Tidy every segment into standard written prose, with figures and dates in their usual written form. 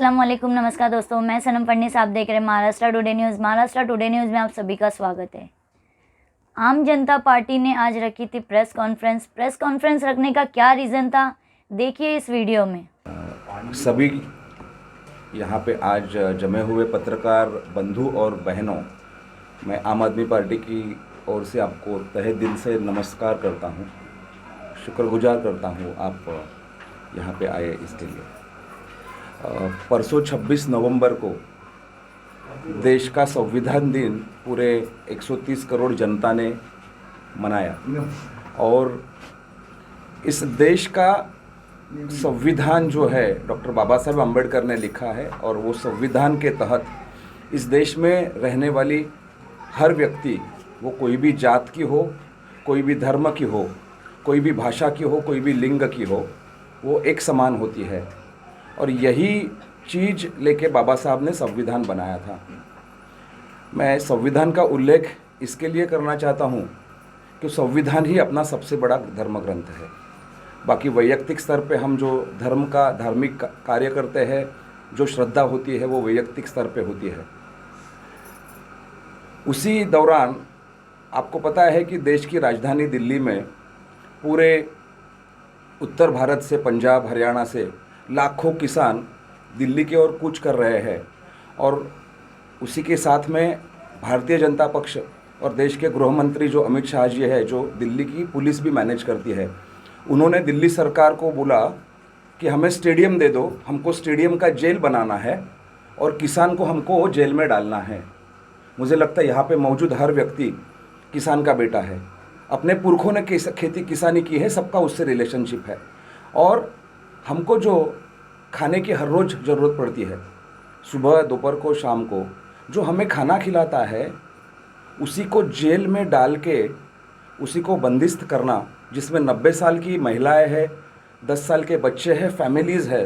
अस्सलाम वालेकुम, नमस्कार दोस्तों, मैं सनम फडनीस। आप देख रहे हैं Maharashtra today news. Maharashtra today news में आप सभी का स्वागत है। आम जनता पार्टी ने आज रखी थी प्रेस कॉन्फ्रेंस रखने का क्या रीज़न था, देखिए इस वीडियो में। सभी यहाँ पे आज जमे हुए पत्रकार बंधु और बहनों, मैं आम आदमी पार्टी की ओर से आपको तहे दिल से नमस्कार करता हूँ, शुक्रगुजार करता हूँ आप यहाँ पे आए इसके लिए। परसों 26 नवंबर को देश का संविधान दिन पूरे 130 करोड़ जनता ने मनाया और इस देश का संविधान जो है डॉक्टर बाबा साहब अम्बेडकर ने लिखा है और वो संविधान के तहत इस देश में रहने वाली हर व्यक्ति, वो कोई भी जात की हो, कोई भी धर्म की हो, कोई भी भाषा की हो, कोई भी लिंग की हो, वो एक समान होती है। और यही चीज़ लेके बाबा साहब ने संविधान बनाया था। मैं संविधान का उल्लेख इसके लिए करना चाहता हूँ कि संविधान ही अपना सबसे बड़ा धर्म ग्रंथ है। बाकी वैयक्तिक स्तर पे हम जो धार्मिक कार्य करते हैं, जो श्रद्धा होती है, वो वैयक्तिक स्तर पे होती है। उसी दौरान आपको पता है कि देश की राजधानी दिल्ली में पूरे उत्तर भारत से, पंजाब हरियाणा से लाखों किसान दिल्ली की ओर कूच कर रहे हैं और उसी के साथ में भारतीय जनता पक्ष और देश के गृह मंत्री जो अमित शाह जी है, जो दिल्ली की पुलिस भी मैनेज करती है, उन्होंने दिल्ली सरकार को बोला कि हमें स्टेडियम दे दो, हमको स्टेडियम का जेल बनाना है और किसान को हमको जेल में डालना है। मुझे लगता है यहाँ पे मौजूद हर व्यक्ति किसान का बेटा है, अपने पुरखों ने खेती किसानी की है, सबका उससे रिलेशनशिप है और हमको जो खाने की हर रोज़ ज़रूरत पड़ती है, सुबह दोपहर को शाम को, जो हमें खाना खिलाता है, उसी को जेल में डाल के उसी को बंदिस्त करना, जिसमें 90 साल की महिलाएं हैं, 10 साल के बच्चे हैं, फैमिलीज़ है,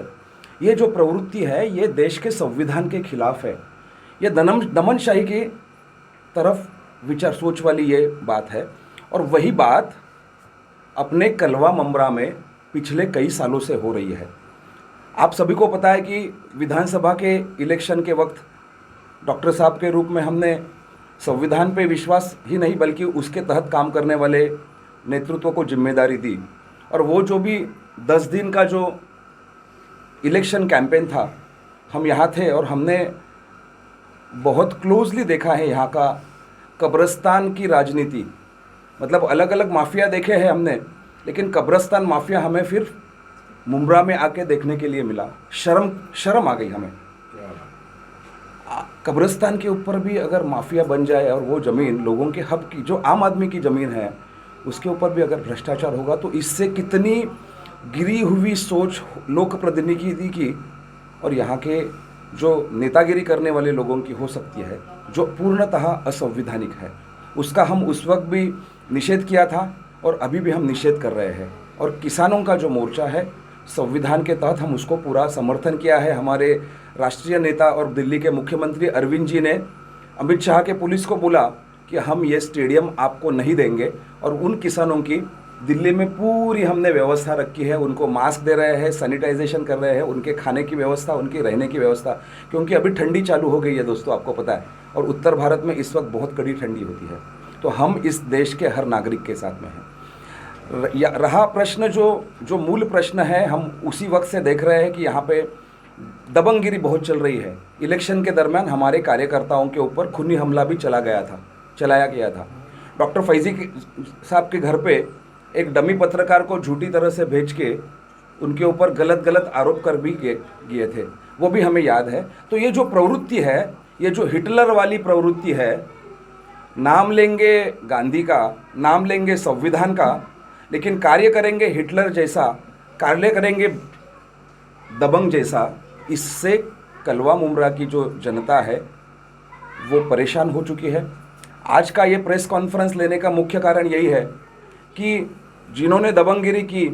ये जो प्रवृत्ति है ये देश के संविधान के खिलाफ है। ये दमनशाही की तरफ विचार सोच वाली ये बात है और वही बात अपने कलवा ममरा में पिछले कई सालों से हो रही है। आप सभी को पता है कि विधानसभा के इलेक्शन के वक्त डॉक्टर साहब के रूप में हमने संविधान पे विश्वास ही नहीं बल्कि उसके तहत काम करने वाले नेतृत्व को जिम्मेदारी दी और वो जो भी 10 दिन का जो इलेक्शन कैंपेन था, हम यहाँ थे और हमने बहुत क्लोजली देखा है यहाँ का कब्रिस्तान की राजनीति। मतलब अलग अलग माफिया देखे हैं हमने, लेकिन कब्रिस्तान माफिया हमें फिर मुंब्रा में आके देखने के लिए मिला। शर्म आ गई हमें। कब्रिस्तान के ऊपर भी अगर माफिया बन जाए और वो ज़मीन लोगों के हक की, जो आम आदमी की ज़मीन है, उसके ऊपर भी अगर भ्रष्टाचार होगा तो इससे कितनी गिरी हुई सोच लोक प्रतिनिधि की और यहाँ के जो नेतागिरी करने वाले लोगों की हो सकती है, जो पूर्णतः असंवैधानिक है। उसका हम उस वक्त भी निषेध किया था और अभी भी हम निषेध कर रहे हैं। और किसानों का जो मोर्चा है, संविधान के तहत हम उसको पूरा समर्थन किया है। हमारे राष्ट्रीय नेता और दिल्ली के मुख्यमंत्री अरविंद जी ने अमित शाह के पुलिस को बोला कि हम ये स्टेडियम आपको नहीं देंगे और उन किसानों की दिल्ली में पूरी हमने व्यवस्था रखी है। उनको मास्क दे रहे हैं, सैनिटाइजेशन कर रहे हैं, उनके खाने की व्यवस्था, उनकी रहने की व्यवस्था, क्योंकि अभी ठंडी चालू हो गई है दोस्तों, आपको पता है, और उत्तर भारत में इस वक्त बहुत कड़ी ठंडी होती है। तो हम इस देश के हर नागरिक के साथ में हैं। रहा प्रश्न जो मूल प्रश्न है, हम उसी वक्त से देख रहे हैं कि यहाँ पे दबंगगिरी बहुत चल रही है। इलेक्शन के दरमियान हमारे कार्यकर्ताओं के ऊपर खूनी हमला भी चलाया गया था। डॉक्टर फैजी साहब के घर पे एक डमी पत्रकार को झूठी तरह से भेज के उनके ऊपर गलत आरोप कर भी किए थे, वो भी हमें याद है। तो ये जो प्रवृत्ति है, ये जो हिटलर वाली प्रवृत्ति है, नाम लेंगे गांधी का, नाम लेंगे संविधान का, लेकिन कार्य करेंगे हिटलर जैसा, कार्य करेंगे दबंग जैसा, इससे कलवा मुमरा की जो जनता है वो परेशान हो चुकी है। आज का ये प्रेस कॉन्फ्रेंस लेने का मुख्य कारण यही है कि जिन्होंने दबंगगिरी की,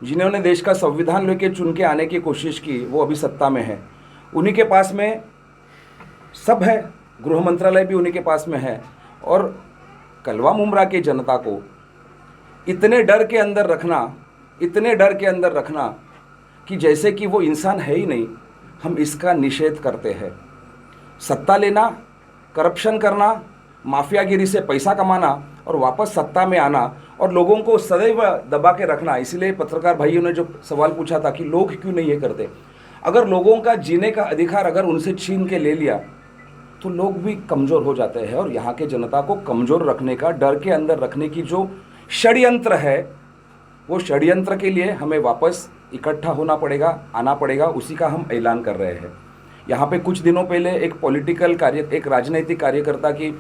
जिन्होंने देश का संविधान लेके चुन के आने की कोशिश की, वो अभी सत्ता में है। उन्हीं के पास में सब है, गृह मंत्रालय भी उन्हीं के पास में है। और कलवा मुमरा की जनता को इतने डर के अंदर रखना कि जैसे कि वो इंसान है ही नहीं, हम इसका निषेध करते हैं। सत्ता लेना, करप्शन करना, माफियागिरी से पैसा कमाना और वापस सत्ता में आना और लोगों को सदैव दबा के रखना। इसलिए पत्रकार भाइयों ने जो सवाल पूछा था कि लोग क्यों नहीं ये करते, अगर लोगों का जीने का अधिकार अगर उनसे छीन के ले लिया तो लोग भी कमज़ोर हो जाते हैं। और यहाँ के जनता को कमज़ोर रखने का, डर के अंदर रखने की जो षड्यंत्र है, वो षड्यंत्र के लिए हमें वापस इकट्ठा होना पड़ेगा, आना पड़ेगा। उसी का हम ऐलान कर रहे हैं। यहाँ पे कुछ दिनों पहले एक राजनीतिक कार्यकर्ता की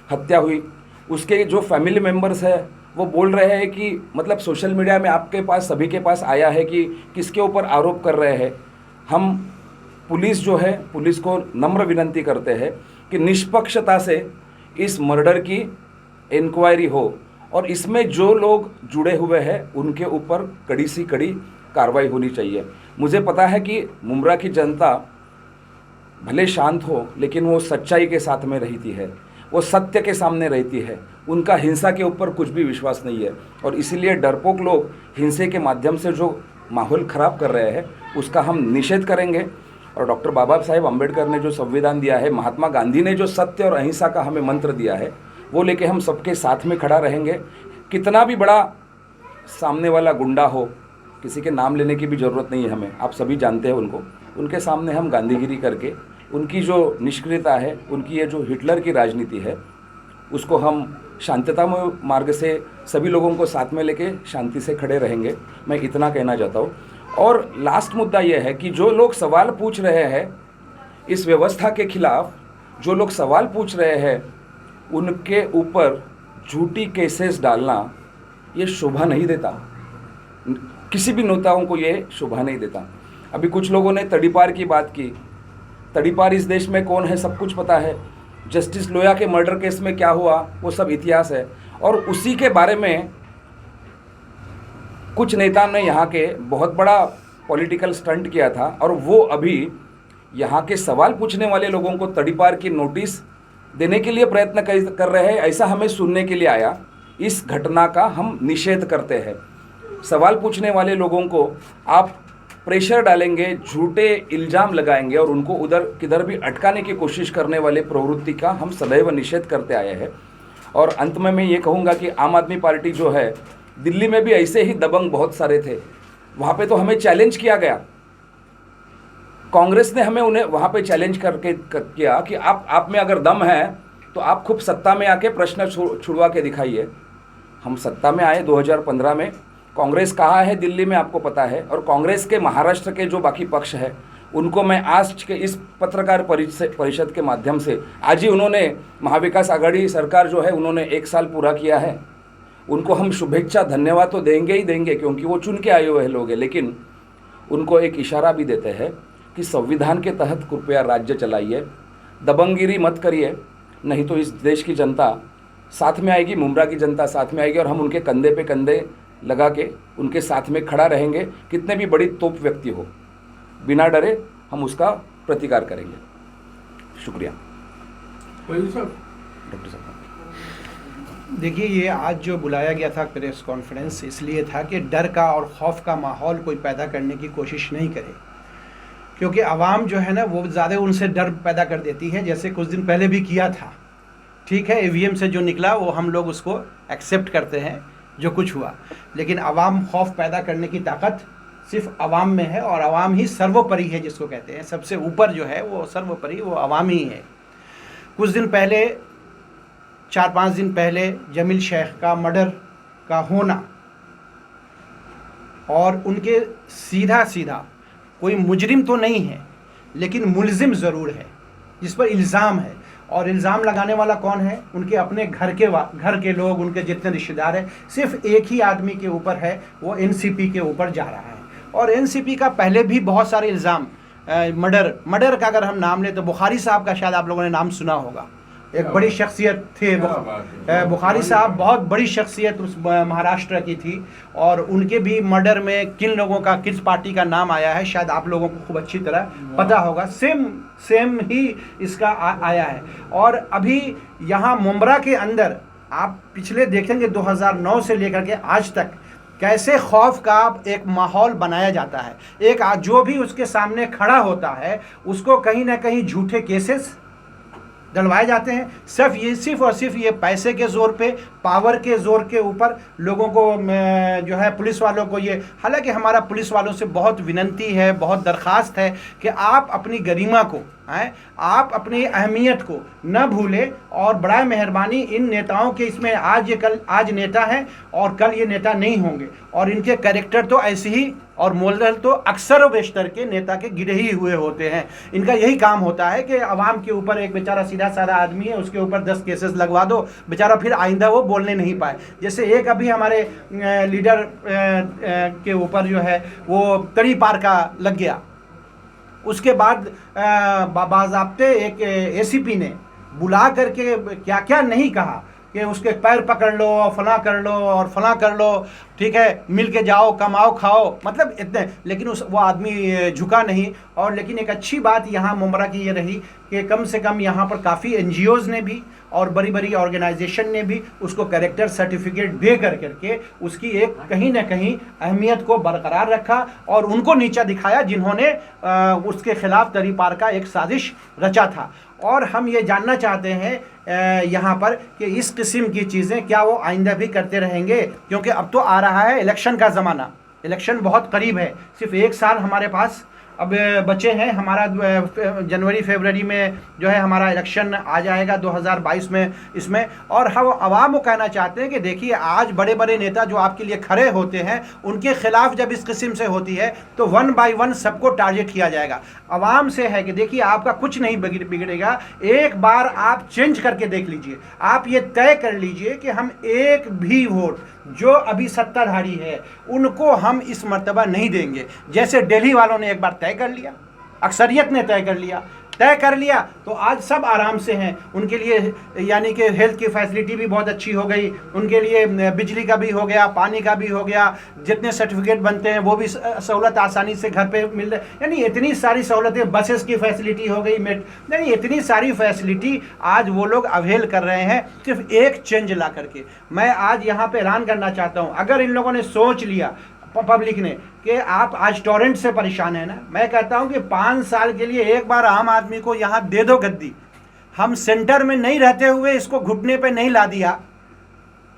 हत्या हुई। उसके जो फैमिली मेम्बर्स है वो बोल रहे हैं कि मतलब सोशल मीडिया में आपके पास, सभी के पास आया है कि किसके ऊपर आरोप कर रहे हैं। हम पुलिस जो है, पुलिस को नम्र विनंती करते हैं कि निष्पक्षता से इस मर्डर की इंक्वायरी हो और इसमें जो लोग जुड़े हुए हैं उनके ऊपर कड़ी से कड़ी कार्रवाई होनी चाहिए। मुझे पता है कि मुंब्रा की जनता भले शांत हो लेकिन वो सच्चाई के साथ में रहती है, वो सत्य के सामने रहती है। उनका हिंसा के ऊपर कुछ भी विश्वास नहीं है और इसीलिए डरपोक लोग हिंसे के माध्यम से जो माहौल ख़राब कर रहे हैं उसका हम निषेध करेंगे। और डॉक्टर बाबा साहेब अम्बेडकर ने जो संविधान दिया है, महात्मा गांधी ने जो सत्य और अहिंसा का हमें मंत्र दिया है, वो लेके हम सबके साथ में खड़ा रहेंगे। कितना भी बड़ा सामने वाला गुंडा हो, किसी के नाम लेने की भी ज़रूरत नहीं है हमें, आप सभी जानते हैं उनको। उनके सामने हम गांधीगिरी करके, उनकी जो निष्क्रियता है, उनकी ये जो हिटलर की राजनीति है, उसको हम शांततामय मार्ग से सभी लोगों को साथ में लेके शांति से खड़े रहेंगे। मैं इतना कहना चाहता हूँ। और लास्ट मुद्दा ये है कि जो लोग सवाल पूछ रहे हैं इस व्यवस्था के खिलाफ, जो लोग सवाल पूछ रहे हैं उनके ऊपर झूठी केसेस डालना ये शोभा नहीं देता, किसी भी नेताओं को ये शोभा नहीं देता। अभी कुछ लोगों ने तड़ीपार की बात की। तड़ीपार इस देश में कौन है सब कुछ पता है। जस्टिस लोया के मर्डर केस में क्या हुआ वो सब इतिहास है। और उसी के बारे में कुछ नेताओं ने यहाँ के बहुत बड़ा पॉलिटिकल स्टंट किया था और वो अभी यहाँ के सवाल पूछने वाले लोगों को तड़ीपार की नोटिस देने के लिए प्रयत्न कर रहे हैं। ऐसा हमें सुनने के लिए आया। इस घटना का हम निषेध करते हैं। सवाल पूछने वाले लोगों को आप प्रेशर डालेंगे, झूठे इल्ज़ाम लगाएंगे और उनको उधर किधर भी अटकाने की कोशिश करने वाले प्रवृत्ति का हम सदैव निषेध करते आए हैं। और अंत में मैं ये कहूँगा कि आम आदमी पार्टी जो है, दिल्ली में भी ऐसे ही दबंग बहुत सारे थे, वहाँ पे तो हमें चैलेंज किया गया। कांग्रेस ने हमें उन्हें वहाँ पे चैलेंज करके किया कि आप में अगर दम है तो आप खूब सत्ता में आके प्रश्न छुड़वा के दिखाइए। हम सत्ता में आए 2015 में। कांग्रेस कहाँ है दिल्ली में आपको पता है। और कांग्रेस के महाराष्ट्र के जो बाकी पक्ष है उनको मैं आज के इस पत्रकार परिषद के माध्यम से, आज ही उन्होंने महाविकास आघाड़ी सरकार जो है उन्होंने 1 साल पूरा किया है, उनको हम शुभेच्छा धन्यवाद तो देंगे ही देंगे क्योंकि वो चुन के आए हुए लोग हैं। लेकिन उनको एक इशारा भी देते हैं कि संविधान के तहत कृपया राज्य चलाइए, दबंगगिरी मत करिए, नहीं तो इस देश की जनता साथ में आएगी, मुंब्रा की जनता साथ में आएगी और हम उनके कंधे पे कंधे लगा के उनके साथ में खड़ा रहेंगे। कितने भी बड़ी तोप व्यक्ति हो, बिना डरे हम उसका प्रतिकार करेंगे। शुक्रिया। डॉक्टर साहब, देखिए, ये आज जो बुलाया गया था प्रेस कॉन्फ्रेंस इसलिए था कि डर का और खौफ का माहौल कोई पैदा करने की कोशिश नहीं करे, क्योंकि आवाम जो है ना वो ज़्यादा उनसे डर पैदा कर देती है, जैसे कुछ दिन पहले भी किया था। ठीक है, ईवीएम से जो निकला वो हम लोग उसको एक्सेप्ट करते हैं जो कुछ हुआ, लेकिन आवाम खौफ पैदा करने की ताकत सिर्फ आवाम में है और आवाम ही सर्वोपरि है, जिसको कहते हैं सबसे ऊपर जो है वो सर्वोपरि वो आवाम ही है। कुछ दिन पहले, 4-5 दिन पहले जमील शेख का मर्डर का होना और उनके सीधा कोई मुजरिम तो नहीं है लेकिन मुलजिम ज़रूर है जिस पर इल्ज़ाम है, और इल्ज़ाम लगाने वाला कौन है? उनके अपने घर के लोग, उनके जितने रिश्तेदार हैं। सिर्फ एक ही आदमी के ऊपर है, वो एनसीपी के ऊपर जा रहा है। और एनसीपी का पहले भी बहुत सारे इल्ज़ाम, मर्डर का अगर हम नाम लें तो बुखारी साहब का शायद आप लोगों ने नाम सुना होगा। एक बड़ी शख्सियत थे बुखारी साहब, बहुत बड़ी शख्सियत उस महाराष्ट्र की थी, और उनके भी मर्डर में किन लोगों का, किस पार्टी का नाम आया है शायद आप लोगों को खूब अच्छी तरह पता होगा। सेम ही इसका आया है। और अभी यहाँ मुंब्रा के अंदर आप पिछले देखेंगे 2009 से लेकर के आज तक कैसे खौफ का एक माहौल बनाया जाता है। एक जो भी उसके सामने खड़ा होता है उसको कहीं ना कहीं झूठे केसेस डलवाए जाते हैं, सिर्फ और सिर्फ ये पैसे के ज़ोर पे, पावर के ज़ोर के ऊपर लोगों को जो है, पुलिस वालों को ये, हालांकि हमारा पुलिस वालों से बहुत विनंती है, बहुत दरख्वास्त है कि आप अपनी गरिमा को, आप अपनी अहमियत को न भूलें और बड़ा मेहरबानी इन नेताओं के, इसमें आज नेता हैं और कल ये नेता नहीं होंगे, और इनके कैरेक्टर तो ऐसे ही और मोलदल तो अक्सर व बेशतर के नेता के गिरे ही हुए होते हैं। इनका यही काम होता है कि आवाम के ऊपर, एक बेचारा सीधा साधा आदमी है, उसके ऊपर 10 केसेस लगवा दो, बेचारा फिर आइंदा वो बोलने नहीं पाए। जैसे एक अभी हमारे लीडर के ऊपर जो है वो तड़ी पार का लग गया, उसके बाद बाज़ाब्ते एक एसीपी ने बुला करके क्या क्या नहीं कहा कि उसके पैर पकड़ लो और फलां कर लो और फलां कर लो, ठीक है, मिल के जाओ, कमाओ, खाओ, मतलब इतने, लेकिन वो आदमी झुका नहीं। और लेकिन एक अच्छी बात यहाँ मुमरा की ये रही कि कम से कम यहाँ पर काफ़ी NGOs ने भी और बड़ी बड़ी ऑर्गेनाइजेशन ने भी उसको कैरेक्टर सर्टिफिकेट दे करके उसकी एक कहीं ना कहीं अहमियत को बरकरार रखा और उनको नीचा दिखाया जिन्होंने उसके खिलाफ तरी पार का एक साजिश रचा था। और हम ये जानना चाहते हैं यहाँ पर कि इस किस्म की चीज़ें क्या वो आइंदा भी करते रहेंगे, क्योंकि अब तो आ रहा है इलेक्शन का ज़माना, इलेक्शन बहुत करीब है, सिर्फ 1 साल हमारे पास अब बचे हैं। हमारा जनवरी फरवरी में जो है हमारा इलेक्शन आ जाएगा 2022 में इसमें। और हम आवाम को कहना चाहते हैं कि देखिए, आज बड़े बड़े नेता जो आपके लिए खड़े होते हैं उनके खिलाफ जब इस किस्म से होती है तो 1 बाय 1 सबको टारगेट किया जाएगा। आवाम से है कि देखिए, आपका कुछ नहीं बिगड़ेगा, एक बार आप चेंज करके देख लीजिए, आप ये तय कर लीजिए कि हम एक भी वोट जो अभी सत्ताधारी है उनको हम इस मर्तबा नहीं देंगे। जैसे दिल्ली वालों ने एक बार तय कर लिया, अक्सरियत ने तय कर लिया तो आज सब आराम से हैं। उनके लिए यानी कि हेल्थ की फैसिलिटी भी बहुत अच्छी हो गई, उनके लिए बिजली का भी हो गया, पानी का भी हो गया, जितने सर्टिफिकेट बनते हैं वो भी सहूलत आसानी से घर पे मिल रही, यानी इतनी सारी सहूलतें, बसेस की फैसिलिटी हो गई, यानी इतनी सारी फैसिलिटी आज वो लोग अवेल कर रहे हैं सिर्फ एक चेंज ला करके। मैं आज यहाँ पे ऐलान करना चाहता हूँ, अगर इन लोगों ने सोच लिया पब्लिक ने कि आप आज टॉरेंट से परेशान है ना, मैं कहता हूं कि 5 साल के लिए एक बार आम आदमी को यहां दे दो गद्दी। हम सेंटर में नहीं रहते हुए इसको घुटने पे नहीं ला दिया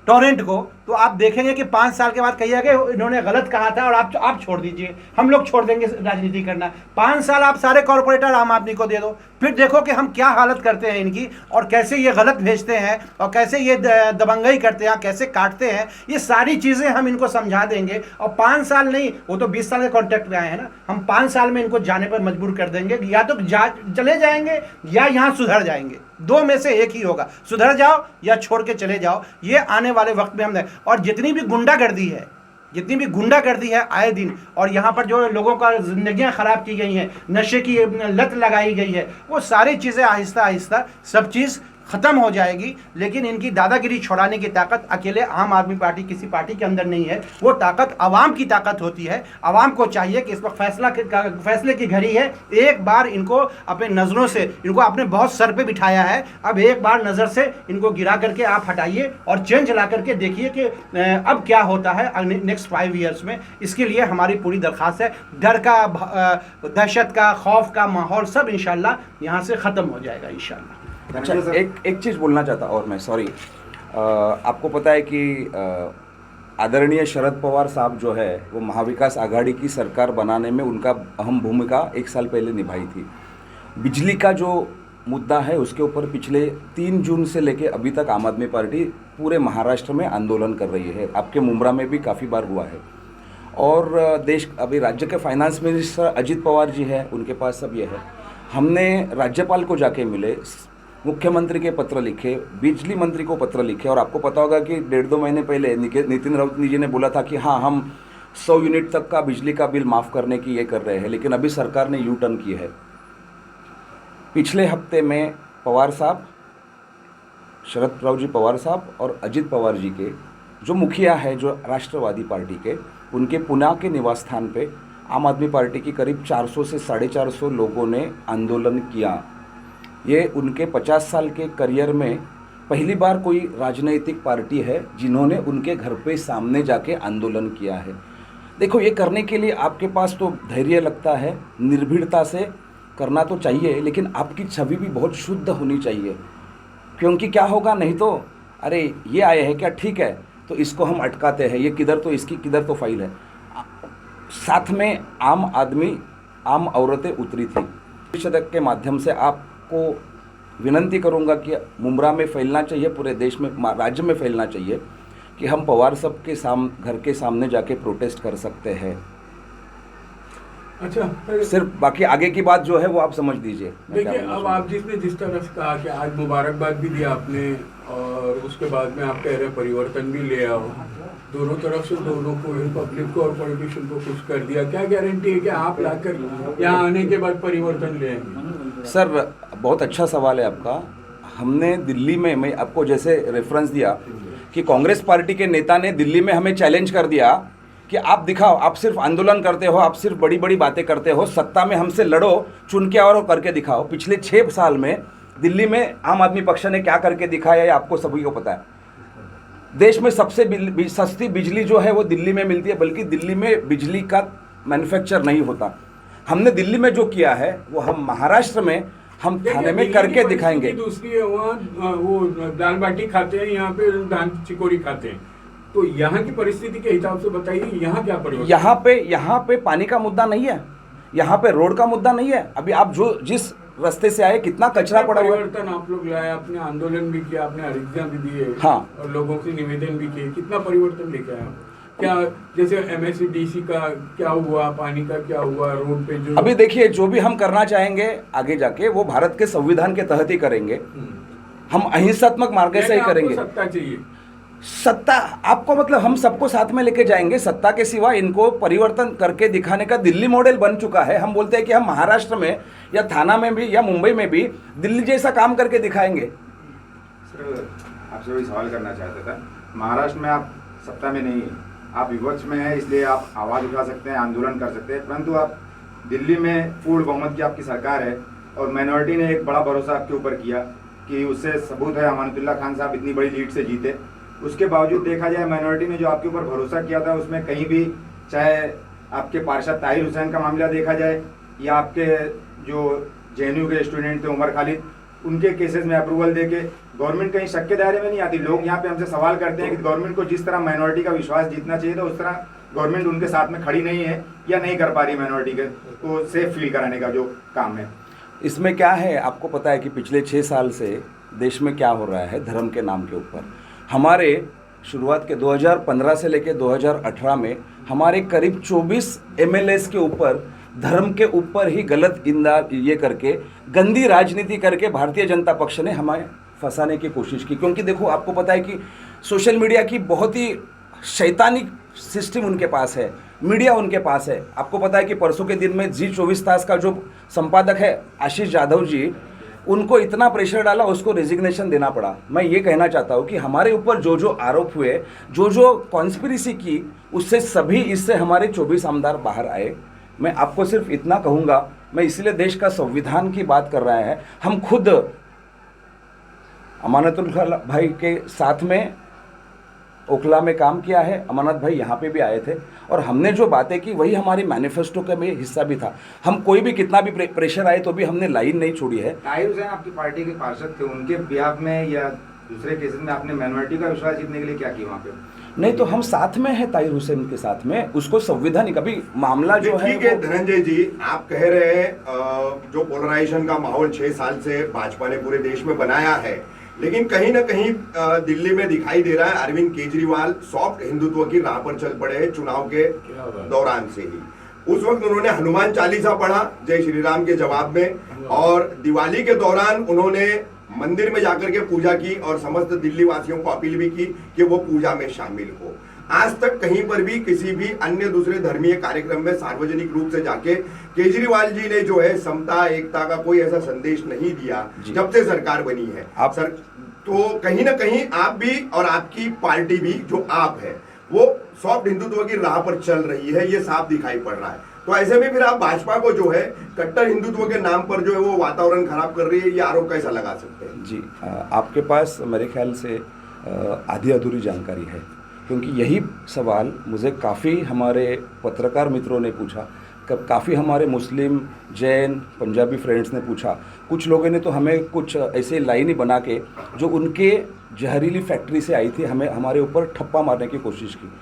टॉरेंट को, तो आप देखेंगे कि 5 साल के बाद कहिएगा इन्होंने गलत कहा था और आप छोड़ दीजिए, हम लोग छोड़ देंगे राजनीति करना। 5 साल आप सारे कॉर्पोरेटर आम आदमी को दे दो, फिर देखो कि हम क्या हालत करते हैं इनकी, और कैसे ये गलत भेजते हैं और कैसे ये दबंगई करते हैं, कैसे काटते हैं, ये सारी चीज़ें हम इनको समझा देंगे। और 5 साल नहीं, वो तो 20 साल के कॉन्ट्रैक्ट पे आए हैं ना, हम 5 साल में इनको जाने पर मजबूर कर देंगे, या तो चले जाएंगे या यहाँ सुधर जाएंगे, 2 में से एक ही होगा, सुधर जाओ या छोड़ के चले जाओ। ये आने वाले वक्त में हम दें। और जितनी भी गुंडागर्दी है आए दिन, और यहाँ पर जो लोगों का जिंदगियाँ ख़राब की गई हैं, नशे की लत लगाई गई है, वो सारी चीज़ें आहिस्ता आहिस्ता सब चीज़ ख़त्म हो जाएगी। लेकिन इनकी दादागिरी छुड़ाने की ताकत अकेले आम आदमी पार्टी किसी पार्टी के अंदर नहीं है, वो ताकत आवाम की ताकत होती है। आवाम को चाहिए कि इस वक्त फैसले की घड़ी है, एक बार इनको अपने नज़रों से, इनको आपने बहुत सर पे बिठाया है, अब एक बार नज़र से इनको गिरा करके आप हटाइए और चेंज ला करके देखिए कि अब क्या होता है नेक्स्ट 5 ईयर्स में। इसके लिए हमारी पूरी दरख्वास्त है, डर का, दहशत का, खौफ का माहौल सब इंशाल्लाह यहाँ से ख़त्म हो जाएगा इंशाल्लाह। अच्छा, एक चीज़ बोलना चाहता और मैं, सॉरी, आपको पता है कि आदरणीय शरद पवार साहब जो है वो महाविकास आघाड़ी की सरकार बनाने में उनका अहम भूमिका 1 साल पहले निभाई थी। बिजली का जो मुद्दा है उसके ऊपर पिछले 3 जून से लेके अभी तक आम आदमी पार्टी पूरे महाराष्ट्र में आंदोलन कर रही है। आपके मुमरा में भी काफ़ी बार हुआ है। और अभी राज्य के फाइनेंस मिनिस्टर अजित पवार जी हैं, उनके पास सब ये है। हमने राज्यपाल को जाके मिले, मुख्यमंत्री के पत्र लिखे, बिजली मंत्री को पत्र लिखे, और आपको पता होगा कि 1.5-2 महीने पहले नितिन राउत जी ने बोला था कि हाँ, हम 100 यूनिट तक का बिजली का बिल माफ़ करने की ये कर रहे हैं, लेकिन अभी सरकार ने यू टर्न की है। पिछले हफ्ते में पवार साहब, शरद राव पवार साहब और अजित पवार जी के जो मुखिया है, जो राष्ट्रवादी पार्टी के, उनके पुणे के निवास स्थान पे आम आदमी पार्टी की करीब 400 से 450 लोगों ने आंदोलन किया। ये उनके 50 साल के करियर में पहली बार कोई राजनीतिक पार्टी है जिन्होंने उनके घर पे सामने जाके आंदोलन किया है। देखो, ये करने के लिए आपके पास तो धैर्य लगता है, निर्भीड़ता से करना तो चाहिए, लेकिन आपकी छवि भी बहुत शुद्ध होनी चाहिए। क्योंकि क्या होगा, नहीं तो अरे ये आए हैं क्या, ठीक है तो इसको हम अटकाते हैं, ये किधर तो इसकी किधर तो फाइल है। साथ में आम आदमी, आम औरतें उतरी थी। शतक के माध्यम से आपको विनंती करूंगा कि मुमरा में फैलना चाहिए, पूरे देश में, राज्य में फैलना चाहिए कि हम पवार साहब के घर के सामने जाके प्रोटेस्ट कर सकते हैं। अच्छा, सिर्फ बाकी आगे की बात जो है वो आप समझ दीजिए। देखिए, अब आप जिस तरह से कहा कि आज मुबारकबाद भी दिया आपने और उसके बाद में आप कह रहे हैं परिवर्तन भी ले आओ, दोनों तरफ से दोनों को, पब्लिक को और पॉलिटिशियन को खुश कर दिया, क्या गारंटी है कि आप लाकर यहाँ आने के बाद परिवर्तन ले आएंगे? सर, बहुत अच्छा सवाल है आपका। हमने दिल्ली में, मैं आपको जैसे रेफरेंस दिया कि कांग्रेस पार्टी के नेता ने दिल्ली में हमें चैलेंज कर दिया कि आप दिखाओ, आप सिर्फ आंदोलन करते हो, आप सिर्फ बड़ी बड़ी बातें करते हो, सत्ता में हमसे लड़ो, चुन के और करके दिखाओ। पिछले 6 साल में दिल्ली में आम आदमी पक्ष ने क्या करके दिखाया है आपको सभी को पता है। देश में सबसे सस्ती बिजली जो है वो दिल्ली में मिलती है, बल्कि दिल्ली में बिजली का मैन्युफैक्चर नहीं होता। हमने दिल्ली में जो किया है वो हम महाराष्ट्र में, हम थाने में करके दिखाएंगे। दूसरी है, वहाँ वो दाल बाटी खाते हैं, यहाँ पे धान चिकोरी खाते हैं। तो यहाँ की परिस्थिति के हिसाब से बताइए, यहाँ क्या परिवर्तन? यहाँ पे पानी का मुद्दा नहीं है, यहाँ पे रोड का मुद्दा नहीं है। अभी आप जो जिस रास्ते से आए, कितना कचरा पड़ा हुआ है। परिवर्तन आप लोग लाए, आपने आंदोलन भी किया, आपने अर्जियां भी दिए, हाँ, और लोगों से निवेदन भी किए, कितना परिवर्तन लेके आए? क्या जैसे MSCDC का क्या हुआ, पानी का क्या हुआ, रोड पे जो अभी देखिए, जो भी हम करना चाहेंगे आगे जाके वो भारत के संविधान के तहत ही करेंगे। हम अहिंसात्मक मार्ग से ही करेंगे। सत्ता चाहिए, सत्ता आपको, मतलब हम सबको साथ में लेके जाएंगे। सत्ता के सिवा इनको परिवर्तन करके दिखाने का दिल्ली मॉडल बन चुका है। हम बोलते हैं कि हम महाराष्ट्र में या थाना में भी या मुंबई में भी दिल्ली जैसा काम करके दिखाएंगे। सर, आपसे वही सवाल करना चाहता था। महाराष्ट्र में आप सत्ता में नहीं है, आप विपक्ष में हैं, इसलिए आप आवाज़ उठा सकते हैं, आंदोलन कर सकते हैं, परंतु आप दिल्ली में पूर्ण बहुमत की आपकी सरकार है और माइनॉरिटी ने एक बड़ा भरोसा आपके ऊपर किया कि उससे सबूत है अमानतुल्लाह खान साहब इतनी बड़ी लीड से जीते। उसके बावजूद देखा जाए, माइनॉरिटी ने जो आपके ऊपर भरोसा किया था उसमें कहीं भी, चाहे आपके पार्षद ताहिर हुसैन का मामला देखा जाए या आपके जो JNU के स्टूडेंट थे उमर खालिद, उनके केसेस में अप्रूवल देके गवर्नमेंट कहीं शक के दायरे में नहीं आती। लोग यहाँ पे हमसे सवाल करते हैं कि गवर्नमेंट को जिस तरह माइनॉरिटी का विश्वास जीतना चाहिए था, उस तरह गवर्नमेंट उनके साथ में खड़ी नहीं है या नहीं कर पा रही माइनॉरिटी के को सेफ फील कराने का जो काम है। इसमें क्या है, आपको पता है कि पिछले 6 साल से देश में क्या हो रहा है धर्म के नाम के ऊपर। हमारे शुरुआत के 2015 से लेकर 2018 में हमारे करीब 24 MLAs के ऊपर धर्म के ऊपर ही गलत ये करके, गंदी राजनीति करके भारतीय जनता पक्ष ने हमें फंसाने की कोशिश की। क्योंकि देखो, आपको पता है कि सोशल मीडिया की बहुत ही शैतानी सिस्टम उनके पास है, मीडिया उनके पास है। आपको पता है कि परसों के दिन में जी24 तास का जो संपादक है आशीष यादव जी, उनको इतना प्रेशर डाला, उसको रेजिग्नेशन देना पड़ा। मैं ये कहना चाहता हूँ कि हमारे ऊपर जो जो आरोप हुए, जो जो कॉन्स्पिरेसी की, उससे सभी इससे हमारे 24 आमदार बाहर आए। मैं आपको सिर्फ इतना कहूँगा, मैं इसलिए देश का संविधान की बात कर रहा है। हम खुद अमानतुल्लाह भाई के साथ में ओखला में काम किया है, अमानत भाई यहाँ पे भी आए थे, और हमने जो बातें की वही हमारी मैनिफेस्टो का भी हिस्सा भी था। हम कोई भी कितना भी प्रेशर आए तो भी हमने लाइन नहीं छोड़ी है। ताहिर हुसैन आपकी पार्टी के पार्षद थे, उनके बिहाफ में या दूसरे केसेस में आपने माइनॉरिटी का विश्वास जीतने के लिए क्या किया वहाँ पे? नहीं तो हम साथ में हैं ताहिर हुसैन के साथ में, उसको संवैधानिक अभी मामला जो है। ठीक है धनंजय जी, आप कह रहे हैं जो पोलराइजेशन का माहौल 6 साल से भाजपा ने पूरे देश में बनाया है, लेकिन कहीं ना कहीं दिल्ली में दिखाई दे रहा है अरविंद केजरीवाल सॉफ्ट हिंदुत्व की राह पर चल पड़े हैं चुनाव के दौरान से ही। उस वक्त उन्होंने हनुमान चालीसा पढ़ा जय श्री राम के जवाब में, और दिवाली के दौरान उन्होंने मंदिर में जाकर के पूजा की और समस्त दिल्ली वासियों को अपील भी की कि वो पूजा में शामिल हो। आज तक कहीं पर भी किसी भी अन्य दूसरे धर्मीय कार्यक्रम में सार्वजनिक रूप से जाके केजरीवाल जी ने जो है समता एकता का कोई ऐसा संदेश नहीं दिया जब से सरकार बनी है। आप सर, तो कहीं ना कहीं आप भी और आपकी पार्टी भी जो आप है वो सॉफ्ट हिंदुत्व की राह पर चल रही है, ये साफ दिखाई पड़ रहा है। तो ऐसे में फिर आप भाजपा को जो है कट्टर हिंदुत्व के नाम पर जो है वो वातावरण खराब कर रही है, ये आरोप कैसा लगा सकते हैं? जी, आपके पास मेरे ख्याल से आधी अधूरी जानकारी है, क्योंकि यही सवाल मुझे काफ़ी हमारे पत्रकार मित्रों ने पूछा, काफ़ी हमारे मुस्लिम, जैन, पंजाबी फ्रेंड्स ने पूछा। कुछ लोगों ने तो हमें कुछ ऐसे लाइन ही बना के जो उनके जहरीली फैक्ट्री से आई थी हमारे ऊपर ठप्पा मारने की कोशिश की।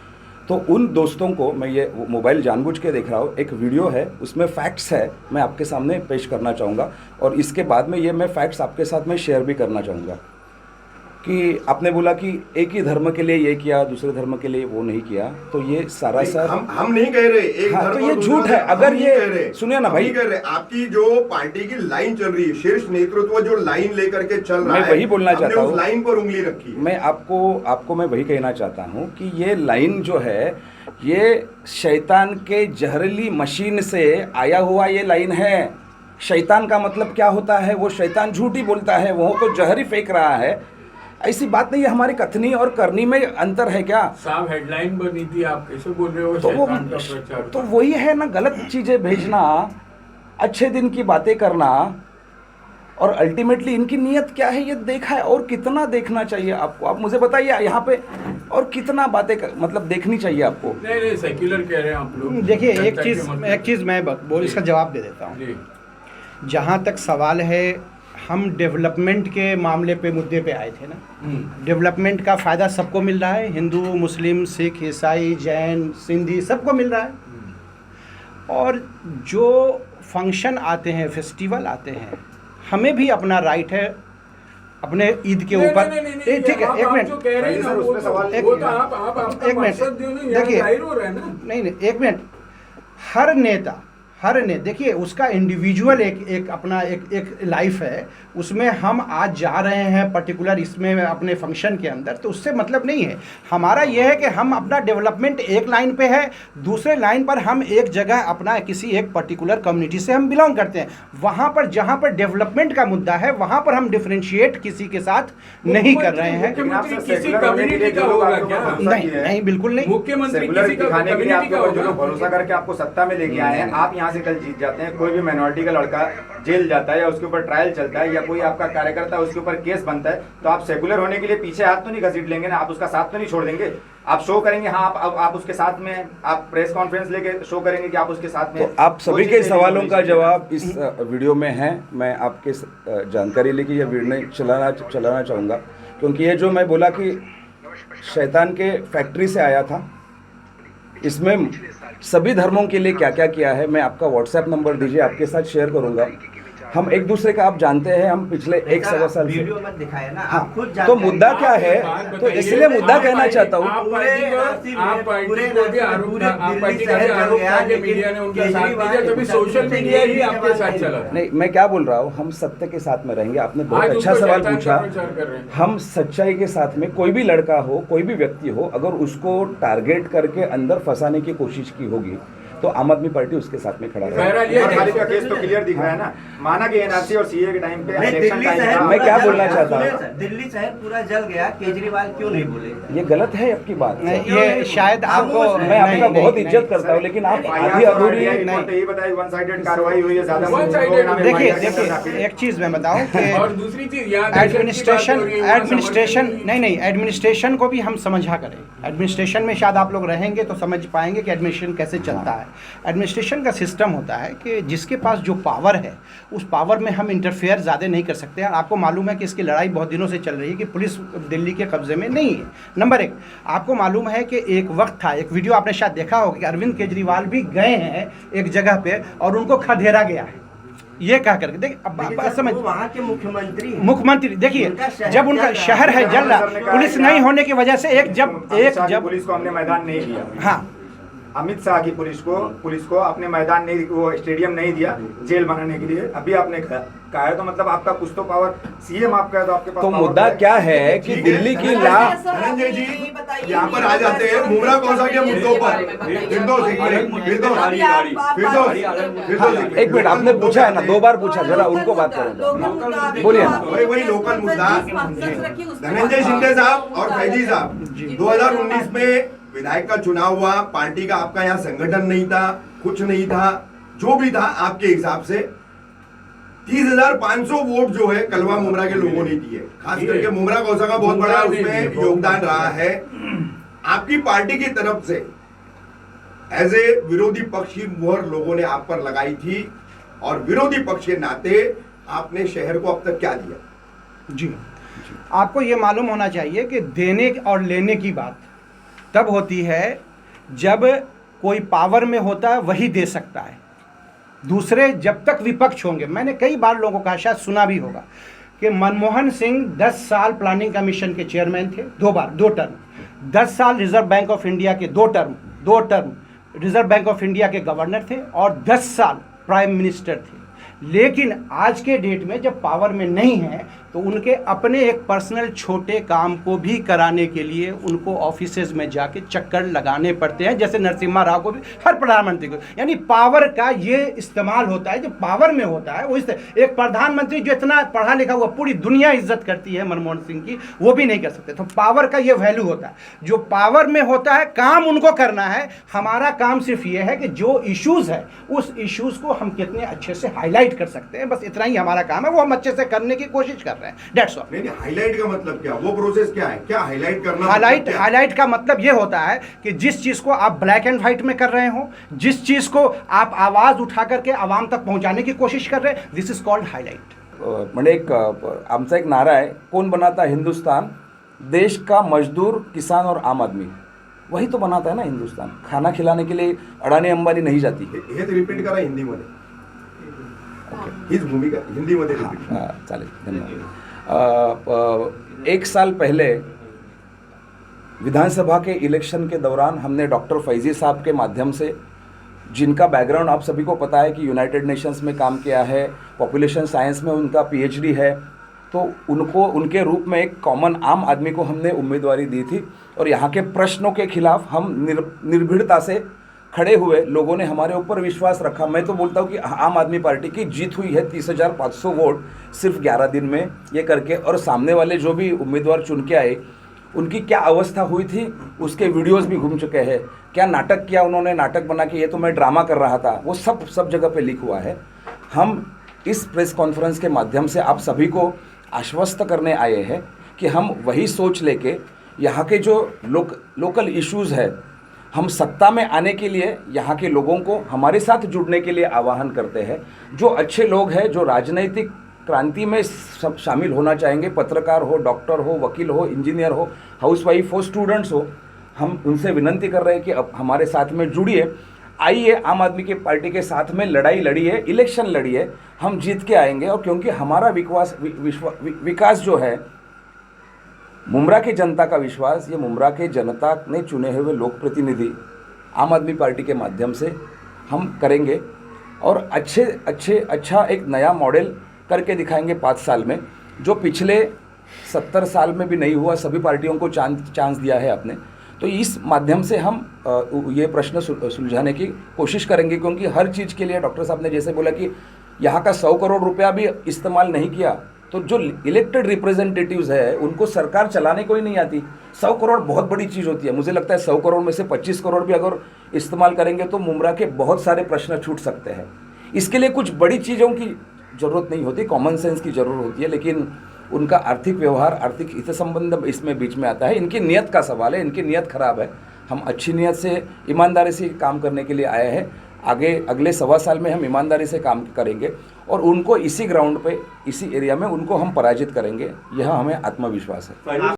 तो उन दोस्तों को मैं ये मोबाइल जानबूझ के देख रहा हूँ, एक वीडियो है उसमें फैक्ट्स है, मैं आपके सामने पेश करना चाहूँगा और इसके बाद में ये मैं फैक्ट्स आपके साथ में शेयर भी करना चाहूँगा। कि आपने बोला कि एक ही धर्म के लिए ये किया, दूसरे धर्म के लिए वो नहीं किया, तो ये सारा हम नहीं कह रहे एक हाँ, धर्म तो ये और झूठ दूसरा है। धर्म, अगर हम नहीं ये कह रहे, सुनिए ना हम भाई, नहीं कह रहे, आपकी जो पार्टी की लाइन चल रही है, शीर्ष नेतृत्व जो लाइन लेकर के चल रहा है, मैं वही बोलना चाहता हूँ, उस लाइन पर उंगली रखी। मैं आपको मैं वही कहना चाहता हूँ कि ये लाइन जो है ये शैतान के जहरीली मशीन से आया हुआ ये लाइन है। शैतान का मतलब क्या होता है? वो शैतान झूठ ही बोलता है, वो तो जहर ही फेंक रहा है। ऐसी बात नहीं है, हमारी कथनी और करनी में अंतर है क्या? साहब हेडलाइन बनी थी, आप कैसे बोल रहे हो तो वो शैतान का प्रचार? तो वही है ना, गलत चीजें भेजना, अच्छे दिन की बातें करना, और अल्टीमेटली इनकी नियत क्या है ये देखा है। और कितना देखना चाहिए आपको? आप मुझे बताइए यहाँ पे, और कितना बातें मतलब देखनी चाहिए आपको? नहीं सेक्युलर कह रहे हैं आप लोग। देखिए चर्चा के मतलब- एक चीज़ मैं बोल इसका जवाब दे देता हूँ। जी, जहाँ तक सवाल है, हम डेवलपमेंट के मामले पे मुद्दे पे आए थे ना। डेवलपमेंट का फ़ायदा सबको मिल रहा है, हिंदू, मुस्लिम, सिख, ईसाई, जैन, सिंधी, सबको मिल रहा है। और जो फंक्शन आते हैं, फेस्टिवल आते हैं, हमें भी अपना राइट है अपने ईद के ऊपर। ठीक है, एक मिनट, एक मिनट, देखिए, नहीं, एक मिनट। हर ने देखिए, उसका इंडिविजुअल एक अपना एक लाइफ है, उसमें हम आज जा रहे हैं पर्टिकुलर इसमें अपने फंक्शन के अंदर, तो उससे मतलब नहीं है। हमारा यह है कि हम अपना डेवलपमेंट एक लाइन पे है, दूसरे लाइन पर हम एक जगह अपना किसी एक पर्टिकुलर कम्युनिटी से हम बिलोंग करते हैं, वहाँ पर जहाँ पर डेवलपमेंट का मुद्दा है वहाँ पर हम डिफ्रेंशिएट किसी के साथ नहीं कर रहे हैं। किसी कम्युनिटी का होगा क्या? नहीं, बिल्कुल नहीं। मुख्यमंत्री किसी का दिखाने के लिए कम्युनिटी का आपके ऊपर जो होगा? लोग भरोसा करके आपको सत्ता में लेके आए हैं, आप यहाँ से कल जीत जाते हैं, कोई भी माइनॉरिटी का लड़का जेल जाता है या उसके ऊपर ट्रायल चलता है, या कोई आपका कार्यकर्ता उसके ऊपर केस बनता है, तो आप सेकुलर होने के लिए पीछे हाथ तो नहीं घसीट लेंगे ना, आप उसका साथ तो नहीं छोड़ देंगे। आप शो करेंगे, हाँ आप उसके साथ में, आप प्रेस कॉन्फ्रेंस लेके शो करेंगे कि आप उसके साथ में। तो आप सभी के सवालों का जवाब इस वीडियो में है। मैं आपके जानकारी लेके ये वीडियो चलाना चाहूँगा, क्योंकि ये जो मैं बोला कि शैतान के फैक्ट्री से आया था, इसमें सभी धर्मों के लिए क्या क्या किया है, मैं आपका व्हाट्सएप नंबर दीजिए, आपके साथ शेयर करूंगा। हम एक दूसरे का, आप जानते हैं, हम पिछले 1-1.25 साल से, वीडियो मत दिखाया ना, हाँ, आप खुद तो जानते हैं। मुद्दा क्या है, तो इसलिए मुद्दा कहना चाहता हूँ। आप पार्टी को भी आरोप था, आप पार्टी का भी आरोप था कि मीडिया ने उनका साथ नहीं दिया, तभी सोशल मीडिया ही आपके साथ चला। नहीं, मैं क्या बोल रहा हूँ, हम सत्य के साथ में रहेंगे। आपने बहुत आज अच्छा उसको सवाल शैतान पूछा। का प्रचार कर रहे हैं। हम सच्चाई के साथ में, कोई भी लड़का हो, कोई भी व्यक्ति हो, अगर उसको टारगेट करके अंदर फंसाने की कोशिश की होगी तो आम आदमी पार्टी उसके साथ में खड़ा रहेगा। बहरहाल ये खालिद का केस तो क्लियर दिख रहा है ना, माना कि एनआरसी और सीए के टाइम पे नहीं, इलेक्शन दिल्ली टाइम शहर था। मैं क्या पूरा बोलना जल चाहता गया। हूं? सुनिए सर, दिल्ली शहर पूरा जल गया, केजरीवाल क्यों नहीं बोले? ये गलत है आपकी बात। ये शायद आपको, मैं आपका बहुत इज्जत करता हूँ, लेकिन आप आधी अधूरी ये बताइए, वन साइडेड कार्रवाई हुई है, ज्यादा One sided देखिए एक चीज़ मैं बताऊं कि और दूसरी चीज यहाँ एडमिनिस्ट्रेशन को भी हम समझा करें। एडमिनिस्ट्रेशन में शायद आप लोग रहेंगे तो समझ पाएंगे कि एडमिनिस्ट्रेशन कैसे चलता है। एडमिनिस्ट्रेशन का सिस्टम होता है कि जिसके पास जो पावर है उस पावर में हम इंटरफेयर ज़्यादा नहीं कर सकते हैं। आपको मालूम है कि इसकी लड़ाई बहुत दिनों से चल रही है कि पुलिस दिल्ली के कब्जे में नहीं है। नंबर एक, आपको मालूम है कि एक वक्त था, एक वीडियो आपने शायद देखा होगा कि अरविंद केजरीवाल भी गए हैं एक जगह पे और उनको खदेड़ा गया है। ये कह करके देखिए, अब समझ, वहाँ के मुख्यमंत्री देखिए, जब उनका शहर है जल रहा, पुलिस नहीं होने की वजह से जब पुलिस को हमने मैदान नहीं दिया। हाँ, अमित शाह की पुलिस को अपने मैदान नहीं, वो स्टेडियम नहीं दिया जेल बनाने के लिए। अभी आपने कहा है, तो मतलब आपका कुछ तो पावर, सीएम आपका है तो आपके पास। तो मुद्दा क्या है कि दिल्ली की धनंजय जी यहाँ पर आ जाते हैं, मुमरा कौन सा के मुद्दों पर, एक मिनट, आपने पूछा है ना, 2 बार पूछा, जरा उनको बात करें, बोलिए ना। वही लोकल मुद्दा। धनंजय शिंदे साहब और फैजी साहब, 2019 में विधायक का चुनाव हुआ, पार्टी का आपका यहाँ संगठन नहीं था, कुछ नहीं था, जो भी था आपके हिसाब से 30,500 वोट जो है कलवा मुमरा के लोगों ने दिए, खास करके मुमरा गौसा का बहुत बड़ा उसमें योगदान रहा है। आपकी पार्टी की तरफ से एज ए विरोधी पक्ष की मुहर लोगों ने आप पर लगाई थी, और विरोधी पक्ष के नाते आपने शहर को अब तक क्या दिया? जी, आपको ये मालूम होना चाहिए कि देने और लेने की बात तब होती है जब कोई पावर में होता है, वही दे सकता है। दूसरे जब तक विपक्ष होंगे, मैंने कई बार लोगों को कहा, शायद सुना भी होगा कि मनमोहन सिंह 10 साल प्लानिंग कमीशन के चेयरमैन थे, 2 टर्म, 10 साल रिजर्व बैंक ऑफ इंडिया के 2 term reserve bank of India के गवर्नर थे, और 10 साल प्राइम मिनिस्टर थे। लेकिन आज के डेट में जब पावर में नहीं है तो उनके अपने एक पर्सनल छोटे काम को भी कराने के लिए उनको ऑफिसेज में जाके चक्कर लगाने पड़ते हैं, जैसे नरसिम्हा राव को भी, हर प्रधानमंत्री को। यानी पावर का ये इस्तेमाल होता है, जो पावर में होता है वो एक प्रधानमंत्री जो इतना पढ़ा लिखा हुआ, पूरी दुनिया इज्जत करती है मनमोहन सिंह की, वो भी नहीं कर सकते। तो पावर का ये वैल्यू होता है, जो पावर में होता है काम उनको करना है। हमारा काम सिर्फ ये है कि जो इश्यूज है उस इश्यूज को हम कितने अच्छे से हाईलाइट कर सकते हैं, बस इतना ही हमारा काम है, वो हम अच्छे से करने की कोशिश कर रहे हैं। That's all. नहीं, हाईलाइट का मतलब क्या, वो प्रोसेस क्या है, क्या हाईलाइट करना? हाईलाइट का मतलब ये होता है कि जिस चीज को आप ब्लैक एंड व्हाइट में कर रहे हो, जिस चीज को आप आवाज उठा करके आवाम तक पहुंचाने की कोशिश कर रहे हैं, दिस इज कॉल्ड हाईलाइट। म्हणजे आमचा एक नारा है, कौन बनाता है हिंदुस्तान? देश का मजदूर, किसान और आम आदमी, वही तो बनाता है ना हिंदुस्तान। खाना खिलाने के लिए अडानी अंबानी नहीं जाती है। हे रिपीट करा हिंदीमध्ये, हीच भूमिका हिंदीमध्ये रिपीट। चालेल, धन्यवाद। 1 साल पहले विधानसभा के इलेक्शन के दौरान हमने डॉक्टर फैजी साहब के माध्यम से, जिनका बैकग्राउंड आप सभी को पता है कि यूनाइटेड नेशंस में काम किया है, पॉपुलेशन साइंस में उनका PhD है, तो उनको उनके रूप में एक कॉमन आम आदमी को हमने उम्मीदवारी दी थी, और यहाँ के प्रश्नों के खिलाफ हम निर्भीड़ता से खड़े हुए। लोगों ने हमारे ऊपर विश्वास रखा। मैं तो बोलता हूँ कि आम आदमी पार्टी की जीत हुई है 30,500 वोट सिर्फ 11 दिन में ये करके। और सामने वाले जो भी उम्मीदवार चुन के आए, उनकी क्या अवस्था हुई थी उसके वीडियोस भी घूम चुके हैं। क्या नाटक किया उन्होंने, नाटक बना के ये तो मैं ड्रामा कर रहा था, वो सब जगह पे लीक हुआ है। हम इस प्रेस कॉन्फ्रेंस के माध्यम से आप सभी को आश्वस्त करने आए हैं कि हम वही सोच लेके यहाँ के जो लोकल इश्यूज़ है, हम सत्ता में आने के लिए यहाँ के लोगों को हमारे साथ जुड़ने के लिए आह्वान करते हैं। जो अच्छे लोग हैं, जो राजनीतिक क्रांति में सब शामिल होना चाहेंगे, पत्रकार हो, डॉक्टर हो, वकील हो, इंजीनियर हो, हाउसवाइफ हो, स्टूडेंट्स हो, हम उनसे विनंती कर रहे हैं कि अब हमारे साथ में जुड़िए। आइए, आम आदमी की पार्टी के साथ में लड़ाई लड़िए, इलेक्शन लड़िए, हम जीत के आएंगे। और क्योंकि हमारा विकास जो है, मुमरा की जनता का विश्वास, ये मुमरा के जनता ने चुने हुए लोक प्रतिनिधि आम आदमी पार्टी के माध्यम से हम करेंगे, और अच्छा एक नया मॉडल करके दिखाएंगे 5 साल में, जो पिछले 70 साल में भी नहीं हुआ। सभी पार्टियों को चांस दिया है आपने। तो इस माध्यम से हम ये प्रश्न सुलझाने की कोशिश करेंगे, क्योंकि हर चीज़ के लिए डॉक्टर साहब ने जैसे बोला कि यहाँ का 100 करोड़ रुपया भी इस्तेमाल नहीं किया, तो जो इलेक्टेड रिप्रेजेंटेटिव्स है उनको सरकार चलाने को ही नहीं आती। 100 करोड़ बहुत बड़ी चीज़ होती है। मुझे लगता है 100 करोड़ में से 25 करोड़ भी अगर इस्तेमाल करेंगे तो मुमरा के बहुत सारे प्रश्न छूट सकते हैं। इसके लिए कुछ बड़ी चीज़ों की ज़रूरत नहीं होती, कॉमन सेंस की ज़रूरत होती है, लेकिन उनका आर्थिक व्यवहार, आर्थिक हित संबंध इसमें बीच में आता है। इनकी नीयत का सवाल है, इनकी नीयत खराब है। हम अच्छी नीयत से, ईमानदारी से काम करने के लिए आए हैं। अगले 1.25 साल में हम ईमानदारी से काम करेंगे और उनको इसी ग्राउंड पे, इसी एरिया में उनको हम पराजित करेंगे, यह हमें आत्मविश्वास है।